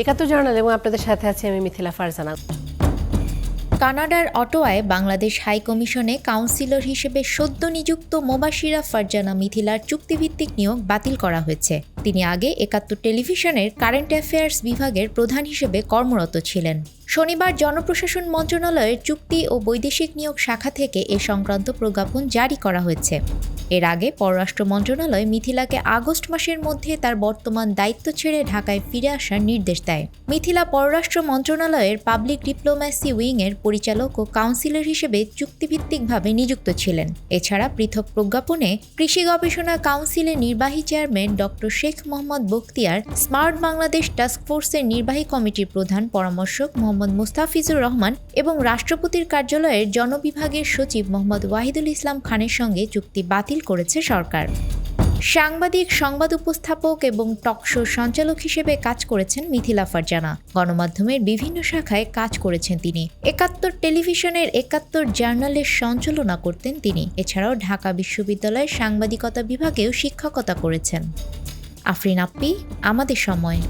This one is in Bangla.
একাত্তর জার্নাল এবং আপনাদের সাথে আছি আমি মিথিলা ফারজানা। কানাডার অটোয়ায় বাংলাদেশ হাই কমিশনে কাউন্সিলর হিসেবে সদ্য নিযুক্ত মোবাশিরা ফারজানা মিথিলার চুক্তিভিত্তিক নিয়োগ বাতিল করা হয়েছে। তিনি আগে একাত্তর টেলিভিশনের কারেন্ট অ্যাফেয়ার্স বিভাগের প্রধান হিসেবে কর্মরত ছিলেন। শনিবার জনপ্রশাসন মন্ত্রণালয়ের চুক্তি ও বৈদেশিক নিয়োগ শাখা থেকে এ সংক্রান্ত প্রজ্ঞাপন জারি করা হয়েছে। এর আগে পররাষ্ট্র মন্ত্রণালয় মিথিলাকে আগস্ট মাসের মধ্যে তার বর্তমান দায়িত্ব ছেড়ে ঢাকায় ফিরে আসার নির্দেশ দেয়। মিথিলা পররাষ্ট্র মন্ত্রণালয়ের পাবলিক ডিপ্লোম্যাসি উইংয়ের পরিচালক ও কাউন্সিলর হিসেবে চুক্তিভিত্তিকভাবে নিযুক্ত ছিলেন। এছাড়া পৃথক প্রজ্ঞাপনে কৃষি গবেষণা কাউন্সিলের নির্বাহী chairman doctor Sheikh Mohammad Bakhtiar, smart Bangladesh টাস্কফোর্সের নির্বাহী কমিটির প্রধান পরামর্শক মোহাম্মদ মুস্তাফিজুর রহমান এবং রাষ্ট্রপতির কার্যালয়ের জনবিভাগের সচিব মোহাম্মদ ওয়াহিদুল ইসলাম খানের সঙ্গে চুক্তি বাতিল করেছে সরকার। সাংবাদিক, সংবাদ উপস্থাপক এবং টকশো সঞ্চালক হিসেবে কাজ করেছেন মিথিলা ফারজানা। গণমাধ্যমের বিভিন্ন শাখায় কাজ করেছেন তিনি। একাত্তর টেলিভিশনের একাত্তর জার্নালের সঞ্চালনা করতেন তিনি। এছাড়াও ঢাকা বিশ্ববিদ্যালয়ের সাংবাদিকতা বিভাগেও শিক্ষকতা করেছেন। আফরিন আপ্পি, আমাদের সময়।